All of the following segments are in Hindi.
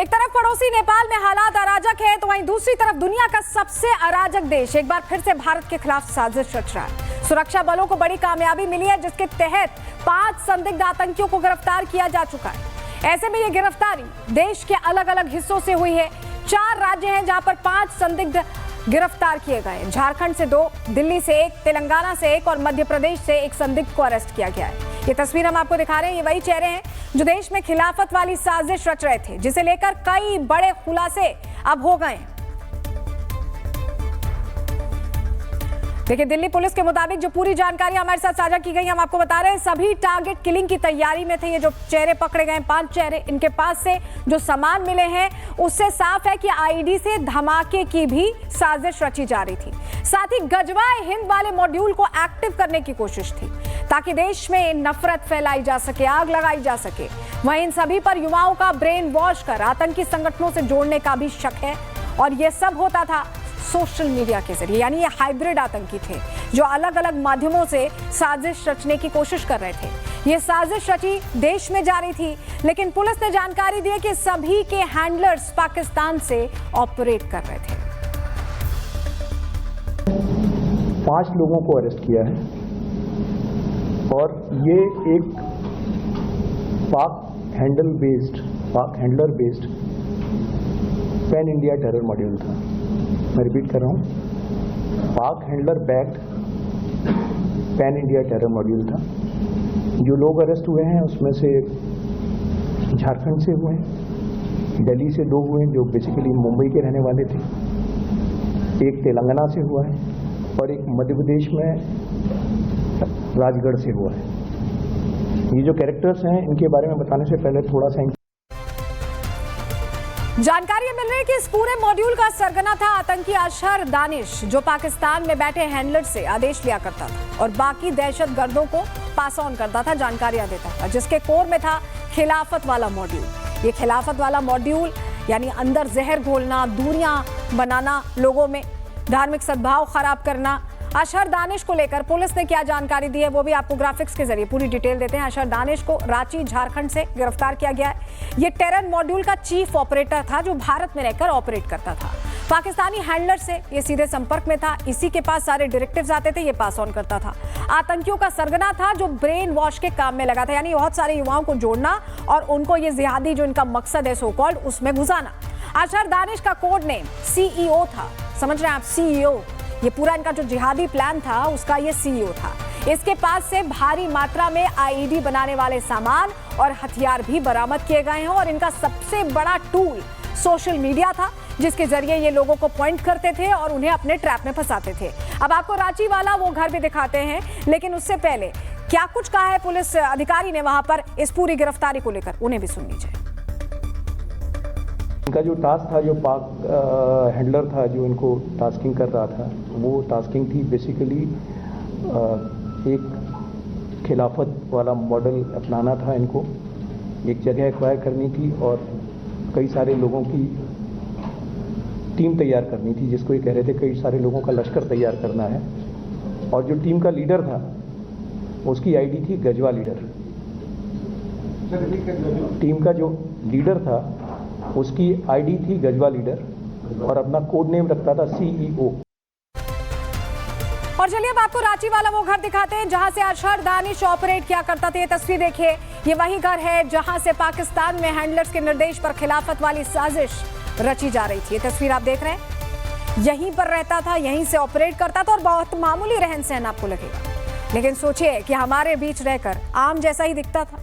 एक तरफ पड़ोसी नेपाल में हालात अराजक है तो वहीं दूसरी तरफ दुनिया का सबसे अराजक देश एक बार फिर से भारत के खिलाफ साजिश रच रहा है। सुरक्षा बलों को बड़ी कामयाबी मिली है जिसके तहत 5 संदिग्ध आतंकियों को गिरफ्तार किया जा चुका है। ऐसे में ये गिरफ्तारी देश के अलग अलग हिस्सों से हुई है। 4 राज्य हैं जहां पर 5 संदिग्ध गिरफ्तार किए गए। झारखंड से 2, दिल्ली से 1, तेलंगाना से 1 और मध्य प्रदेश से 1 संदिग्ध को अरेस्ट किया गया है। ये तस्वीर हम आपको दिखा रहे हैं। ये वही चेहरे हैं जो देश में खिलाफत वाली साजिश रच रहे थे, जिसे लेकर कई बड़े खुलासे अब हो गए। देखिए, दिल्ली पुलिस के मुताबिक जो पूरी जानकारी हमारे साथ साझा की गई, हम आपको बता रहे हैं सभी टारगेट किलिंग की तैयारी में थे। ये जो चेहरे पकड़े गए 5 चेहरे, इनके पास से जो सामान मिले हैं उससे साफ है कि आईडी से धमाके की भी साजिश रची जा रही थी। साथ ही गजवाए हिंद वाले मॉड्यूल को एक्टिव करने की कोशिश थी ताकि देश में नफरत फैलाई जा सके, आग लगाई जा सके। वहीं इन सभी पर युवाओं का ब्रेन वॉश कर आतंकी संगठनों से जोड़ने का भी शक है और यह सब होता था सोशल मीडिया के जरिए। यानी ये हाइब्रिड आतंकी थे जो अलग अलग माध्यमों से साजिश रचने की कोशिश कर रहे थे। ये साजिश रची देश में जारी थी, लेकिन पुलिस ने जानकारी दी कि सभी के हैंडलर्स पाकिस्तान से ऑपरेट कर रहे थे। 5 लोगों को अरेस्ट किया है और ये एक पाक handler based pan India terror module था। मैं रिपीट कर रहा हूँ, पाक handler backed pan India terror module था। जो लोग अरेस्ट हुए हैं उसमें से झारखंड से हुए हैं, दिल्ली से 2 हुए जो बेसिकली मुंबई के रहने वाले थे, एक तेलंगाना से हुआ है और एक मध्य प्रदेश में राजगढ़ से हुआ है। ये जो कैरेक्टर्स हैं इनके बारे में बताने से पहले थोड़ा सा जानकारी मिल रही है कि इस पूरे मॉड्यूल का सरगना था आतंकी अशहर दानिश, जो पाकिस्तान में बैठे हैंडलर से आदेश लिया करता था और बाकी दहशतगर्दों को पास ऑन करता था, जानकारियां देता था, जिसके कोर में था खिलाफत वाला मॉड्यूल। ये खिलाफत वाला मॉड्यूल यानी अंदर जहर घोलना, दूरियां बनाना, लोगों में धार्मिक सद्भाव खराब करना। अशहर दानिश को लेकर पुलिस ने क्या जानकारी दी है वो भी आपको ग्राफिक्स के जरिए पूरी डिटेल देते हैं। अशहर दानिश को रांची, झारखंड से गिरफ्तार किया गया है। ये टेरर मॉड्यूल का चीफ ऑपरेटर था जो भारत में रहकर ऑपरेट करता था। पाकिस्तानी हैंडलर से ये सीधे संपर्क में था, इसी के पास सारे डायरेक्टिव्स आते थे, ये पास ऑन करता था। आतंकियों का सरगना था जो ब्रेन वॉश के काम में लगा था, यानी बहुत सारे युवाओं को जोड़ना और उनको ये जिहादी जो इनका मकसद है सो कॉल्ड उसमें घुसाना। अशहर दानिश का कोड नेम CEO था, समझ रहे हैं आप, CEO। ये पूरा इनका जो जिहादी प्लान था उसका ये CEO था। इसके पास से भारी मात्रा में IED बनाने वाले सामान और हथियार भी बरामद किए गए हैं और इनका सबसे बड़ा टूल सोशल मीडिया था, जिसके जरिए ये लोगों को पॉइंट करते थे और उन्हें अपने ट्रैप में फंसाते थे। अब आपको रांची वाला वो घर भी दिखाते हैं, लेकिन उससे पहले क्या कुछ कहा है पुलिस अधिकारी ने वहां पर इस पूरी गिरफ्तारी को लेकर, उन्हें भी सुन लीजिए। इनका जो टास्क था, जो पाक हैंडलर था जो इनको टास्किंग कर रहा था, वो टास्किंग थी बेसिकली एक खिलाफत वाला मॉडल अपनाना था। इनको एक जगह एक्वायर करनी थी और कई सारे लोगों की टीम तैयार करनी थी, जिसको ये कह रहे थे कई सारे लोगों का लश्कर तैयार करना है। और जो टीम का लीडर था उसकी आईडी थी गजवा लीडर। टीम का जो लीडर था उसकी आईडी थी गजवा लीडर और अपना कोड नेम रखता था CEO। और चलिए अब आपको रांची वाला वो घर दिखाते हैं जहां से अशहर दानिश ऑपरेट किया करता था। ये तस्वीर देखिए, ये वही घर है जहां से पाकिस्तान में हैंडलर्स के निर्देश पर खिलाफत वाली साजिश रची जा रही थी। ये तस्वीर आप देख रहे हैं, यहीं पर रहता था, यहीं से ऑपरेट करता था और बहुत मामूली रहन सहन आपको लगेगा, लेकिन सोचिए कि हमारे बीच रहकर आम जैसा ही दिखता था।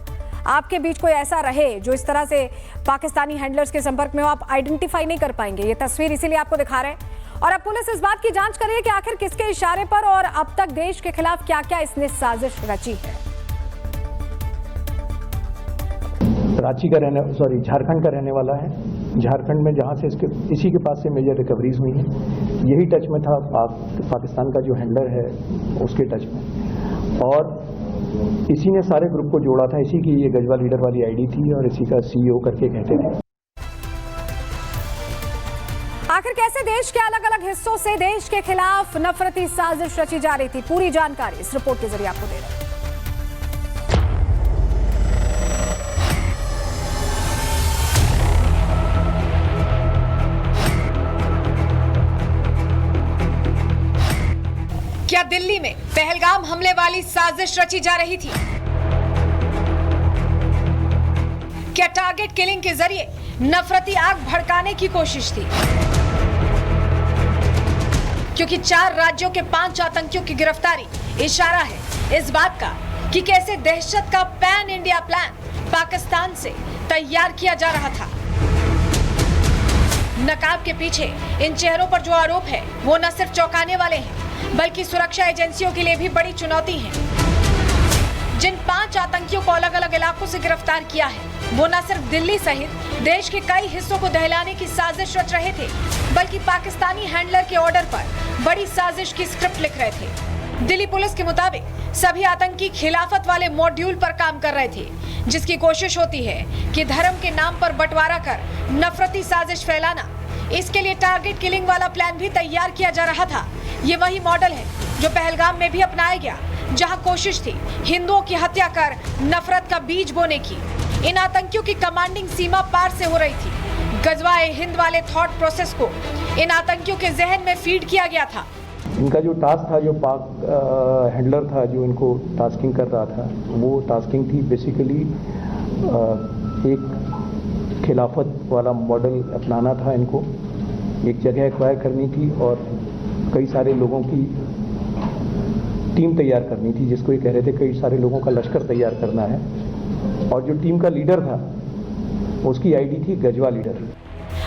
आपके बीच कोई ऐसा रहे जो इस तरह से पाकिस्तानी हैंडलर्स के संपर्क में हो, आप आइडेंटिफाई नहीं कर पाएंगे। ये तस्वीर इसीलिए आपको दिखा रहे हैं और अब पुलिस इस बात की जांच कर रही है कि आखिर किसके इशारे पर और अब तक देश के खिलाफ क्या क्या इसने साजिश रची है। रांची का झारखंड का रहने वाला है। झारखंड में जहां से इसी के पास से मेजर रिकवरीज हुई हैं, यही टच में था पाकिस्तान का जो हैंडलर है उसके टच में, और इसी ने सारे ग्रुप को जोड़ा था। इसी की ये गजवा लीडर वाली आईडी थी और इसी का CEO करके कहते थे। आखिर कैसे देश के अलग अलग हिस्सों से देश के खिलाफ नफरती साजिश रची जा रही थी, पूरी जानकारी इस रिपोर्ट के जरिए आपको दे रहे हैं। क्या दिल्ली में पहलगाम हमले वाली साजिश रची जा रही थी? क्या टारगेट किलिंग के जरिए नफरती आग भड़काने की कोशिश थी? क्योंकि 4 राज्यों के 5 आतंकियों की गिरफ्तारी इशारा है इस बात का कि कैसे दहशत का पैन इंडिया प्लान पाकिस्तान से तैयार किया जा रहा था। नकाब के पीछे इन चेहरों पर जो आरोप है वो न सिर्फ चौंकाने वाले हैं बल्कि सुरक्षा एजेंसियों के लिए भी बड़ी चुनौती है। जिन 5 आतंकियों को अलग अलग इलाकों से गिरफ्तार किया है वो न सिर्फ दिल्ली सहित देश के कई हिस्सों को दहलाने की साजिश रच रहे थे बल्कि पाकिस्तानी हैंडलर के ऑर्डर पर बड़ी साजिश की स्क्रिप्ट लिख रहे थे। दिल्ली पुलिस के मुताबिक सभी आतंकी खिलाफत वाले मॉड्यूल पर काम कर रहे थे जिसकी कोशिश होती है कि धर्म के नाम पर बंटवारा कर नफरती साजिश फैलाना। इसके लिए टारगेट किलिंग वाला प्लान भी तैयार किया जा रहा था। ये वही मॉडल है जो पहलगाम में भी अपनाया गया, जहां कोशिश थी हिंदुओं की हत्या कर नफरत का बीज बोने की। इन आतंकियों की कमांडिंग सीमा पार से हो रही थी। गजवाए हिंद वाले थॉट प्रोसेस को इन आतंकियों के जहन में फीड किया गया था। इनका जो टास्क था, जो पाक हैंडलर था जो इनको टास्किंग कर रहा था, वो टास्किंग थी बेसिकली एक खिलाफत वाला मॉडल अपनाना था। इनको एक जगह एक्वायर करनी थी और कई सारे लोगों की टीम तैयार करनी थी, जिसको ये कह रहे थे कई सारे लोगों का लश्कर तैयार करना है। और जो टीम का लीडर था उसकी आईडी थी गजवा लीडर।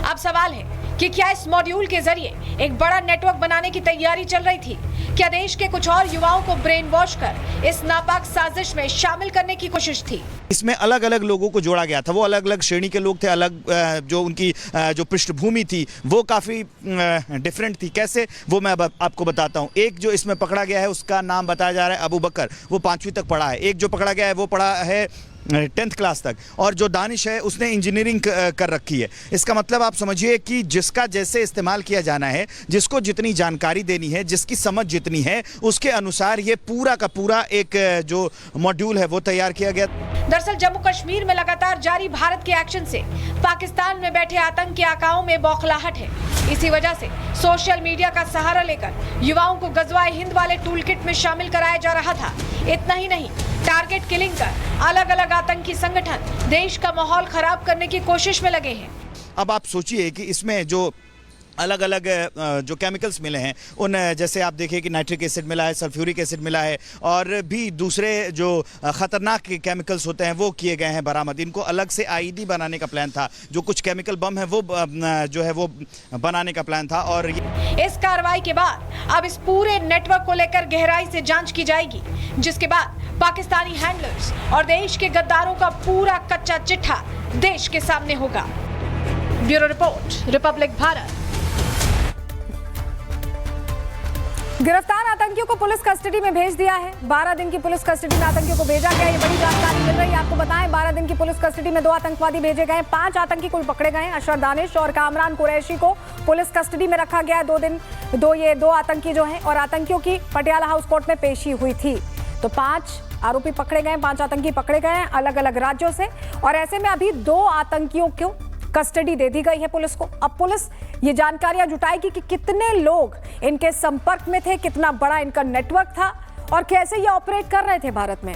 अब सवाल है कि क्या इस मॉड्यूल के जरिए एक बड़ा नेटवर्क बनाने की तैयारी चल रही थी? क्या देश के कुछ और युवाओं को ब्रेन वॉश कर इस नापाक साजिश में शामिल करने की कोशिश थी? इसमें अलग अलग लोगों को जोड़ा गया था। वो अलग अलग श्रेणी के लोग थे, अलग जो उनकी जो पृष्ठभूमि थी वो काफ़ी डिफरेंट थी। कैसे, वो मैं अब आपको बताता हूँ। एक जो इसमें पकड़ा गया है उसका नाम बताया जा रहा है अबू बकर, वो 5वीं तक पढ़ा है। एक जो पकड़ा गया है वो पढ़ा है 10th क्लास तक, और जो दानिश है उसने इंजीनियरिंग कर रखी है। इसका मतलब आप समझिए कि जिसका जैसे इस्तेमाल किया जाना है, जिसको जितनी जानकारी देनी है, जिसकी समझ जितनी है, उसके अनुसार ये पूरा का पूरा एक जो मॉड्यूल है वो तैयार किया गया। दरअसल जम्मू कश्मीर में लगातार जारी भारत के एक्शन से पाकिस्तान में बैठे आतंकी आकाओं में बौखलाहट है। इसी वजह से सोशल मीडिया का सहारा लेकर युवाओं को गजवाए हिंद वाले टूलकिट में शामिल कराया जा रहा था। इतना ही नहीं, टारगेट किलिंग कर अलग अलग आतंकी संगठन देश का माहौल खराब करने की कोशिश में लगे हैं। अब आप सोचिए कि इसमें जो अलग अलग जो केमिकल्स मिले हैं, उन जैसे आप देखिए कि नाइट्रिक एसिड मिला है, सल्फ्यूरिक एसिड मिला है, और भी दूसरे जो ख़तरनाक केमिकल्स होते हैं वो किए गए हैं बरामद। इनको अलग से आईडी बनाने का प्लान था। जो कुछ केमिकल बम है वो जो है वो बनाने का प्लान था। और इस कार्रवाई के बाद अब इस पूरे नेटवर्क को लेकर गहराई से जांच की जाएगी, जिसके बाद पाकिस्तानी हैंडलर्स और देश के गद्दारों का पूरा कच्चा चिट्ठा देश के सामने होगा। Bureau report, Republic Bharat. गिरफ्तार आतंकियों को पुलिस कस्टडी में भेज दिया है। 12 दिन की पुलिस कस्टडी में आतंकियों को भेजा गया। ये बड़ी जानकारी मिल रही है। आपको बताएं, 12 दिन की पुलिस कस्टडी में 2 आतंकवादी भेजे गए। 5 आतंकी कुल पकड़े गए। अशर दानिश और कामरान कुरैशी को पुलिस कस्टडी में रखा गया है 2 दिन। ये 2 आतंकी जो हैं, और आतंकियों की पटियाला हाउस कोर्ट में पेशी हुई थी। तो 5 आरोपी पकड़े गए, 5 आतंकी पकड़े गए हैं अलग अलग राज्यों से। और ऐसे में अभी 2 आतंकियों को कस्टडी दे दी गई है पुलिस को। अब पुलिस ये जानकारियां जुटाएगी कि कितने लोग इनके संपर्क में थे, कितना बड़ा इनका नेटवर्क था और कैसे ये ऑपरेट कर रहे थे भारत में।